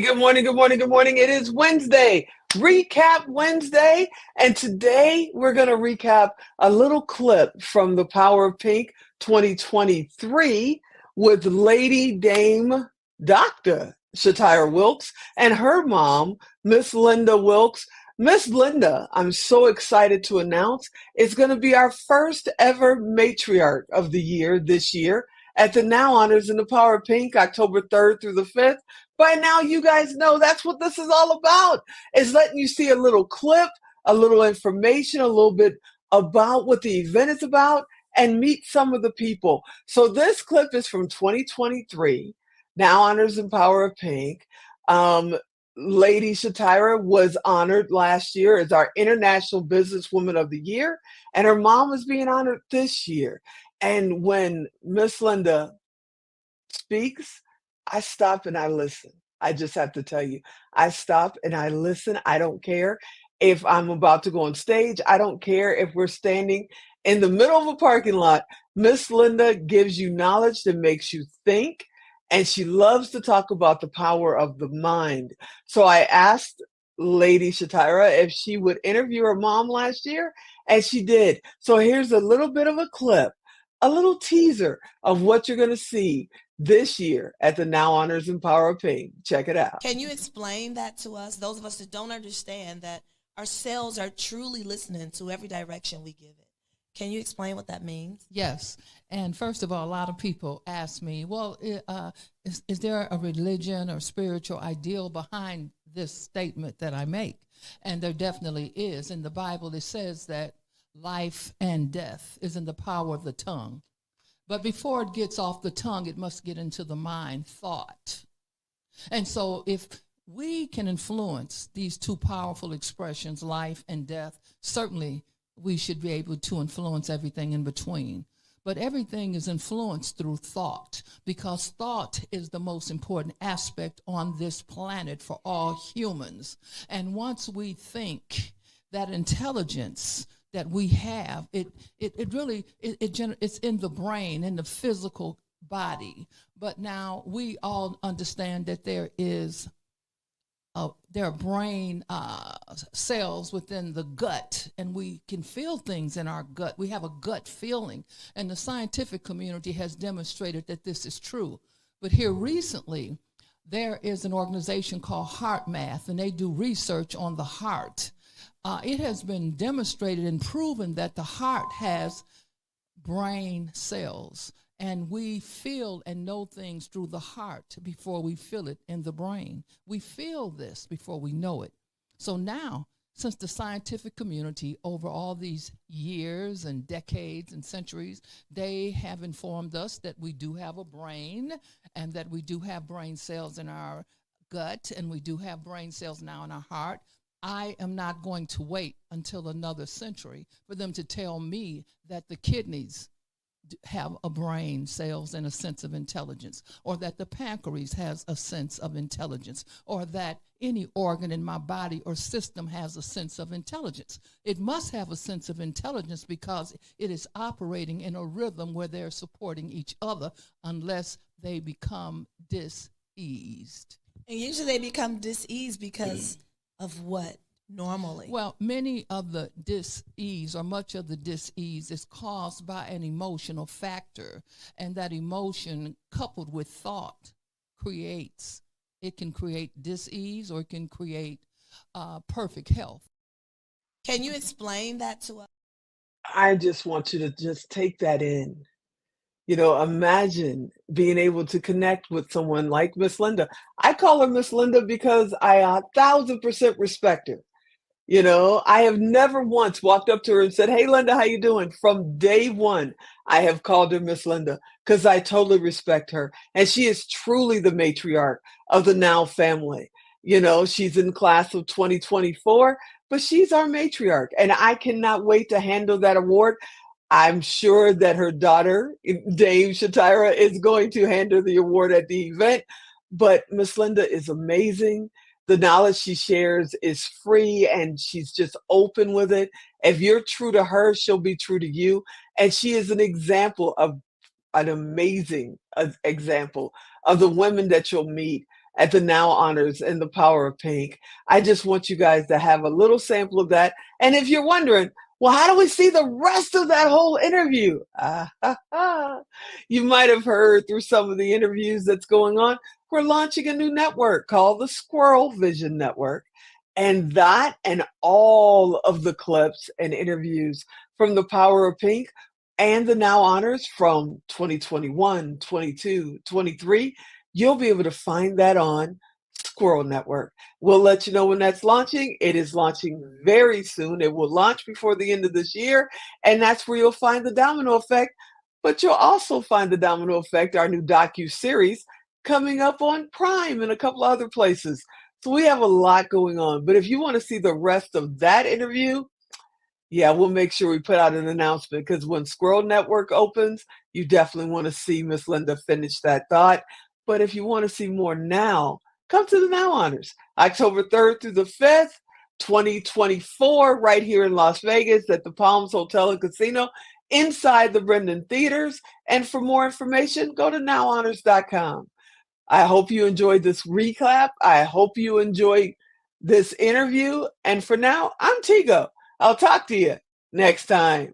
Good morning, good morning, good morning. It is Wednesday, Recap Wednesday. And today we're going to recap a little clip from The Power of Pink 2023 with Lady Dame Dr. Shatira Wilks and her mom, Miss Linda Wilks. Miss Linda, I'm so excited to announce, is going to be our first ever matriarch of the year this year at the Now Honors in The Power of Pink, October 3rd through the 5th. By now, you guys know that's what this is all about. It's letting you see a little clip, a little information, a little bit about what the event is about, and meet some of the people. So this clip is from 2023, Now Honors in Power of Pink. Lady Shatira was honored last year as our International Businesswoman of the Year, and her mom is being honored this year. And when Miss Linda speaks, I stop and I listen. I just have to tell you, I stop and I listen. I don't care if I'm about to go on stage. I don't care if we're standing in the middle of a parking lot. Miss Linda gives you knowledge that makes you think, and she loves to talk about the power of the mind. So I asked Lady Shatira if she would interview her mom last year, and she did. So here's a little bit of a clip, a little teaser of what you're going to see this year at the Now Honors in Power of Pink. Check it out. Can you explain that to us, those of us that don't understand that our cells are truly listening to every direction we give it? Can you explain what that means? Yes. And first of all, a lot of people ask me, well, is there a religion or spiritual ideal behind this statement that I make? And there definitely is. In the Bible, it says that life and death is in the power of the tongue. But before it gets off the tongue, it must get into the mind, thought. And so if we can influence these two powerful expressions, life and death, certainly we should be able to influence everything in between. But everything is influenced through thought, because thought is the most important aspect on this planet for all humans. And once we think, that intelligence that we have, it's in the brain, in the physical body. But now we all understand that there are brain cells within the gut, and we can feel things in our gut. We have a gut feeling, and the scientific community has demonstrated that this is true. But here recently, there is an organization called Heart Math, and they do research on the heart. It has been demonstrated and proven that the heart has brain cells, and we feel and know things through the heart before we feel it in the brain. We feel this before we know it. So now, since the scientific community over all these years and decades and centuries, they have informed us that we do have a brain, and that we do have brain cells in our gut, and we do have brain cells now in our heart. I am not going to wait until another century for them to tell me that the kidneys have a brain cells and a sense of intelligence, or that the pancreas has a sense of intelligence, or that any organ in my body or system has a sense of intelligence. It must have a sense of intelligence because it is operating in a rhythm where they're supporting each other, unless they become diseased. And usually they become diseased because of what normally? Well, many of the dis-ease, or much of the dis-ease, is caused by an emotional factor, and that emotion coupled with thought can create dis-ease, or it can create perfect health. Can you explain that to us? I just want you to just take that in. You know, imagine being able to connect with someone like Miss Linda. I call her Miss Linda because I 1,000% respect her. You know, I have never once walked up to her and said, "Hey, Linda, how you doing?" From day one, I have called her Miss Linda because I totally respect her. And she is truly the matriarch of the Now family. You know, she's in class of 2024, but she's our matriarch. And I cannot wait to handle that award. I'm sure that her daughter, Dame Shatira, is going to hand her the award at the event. But Miss Linda is amazing. The knowledge she shares is free, and she's just open with it. If you're true to her, she'll be true to you. And she is an example of an amazing example of the women that you'll meet at the Now Honors in the Power of Pink. I just want you guys to have a little sample of that. And if you're wondering, well, how do we see the rest of that whole interview? You might have heard through some of the interviews that's going on, we're launching a new network called the Squirrel Vision Network. And that and all of the clips and interviews from the Power of Pink and the Now Honors from 2021, 22, 23, you'll be able to find that on Squirrel Network. We'll let you know when that's launching. It is launching very soon. It will launch before the end of this year, and that's where you'll find the Domino Effect. But you'll also find the Domino Effect, our new docu-series, coming up on Prime and a couple other places. So we have a lot going on. But if you want to see the rest of that interview, yeah, we'll make sure we put out an announcement, because when Squirrel Network opens, you definitely want to see Miss Linda finish that thought. But if you want to see more now, come to the Now Honors, October 3rd through the 5th, 2024, right here in Las Vegas at the Palms Hotel and Casino inside the Brendan Theaters. And for more information, go to nowhonors.com. I hope you enjoyed this recap. I hope you enjoyed this interview. And for now, I'm Tigo. I'll talk to you next time.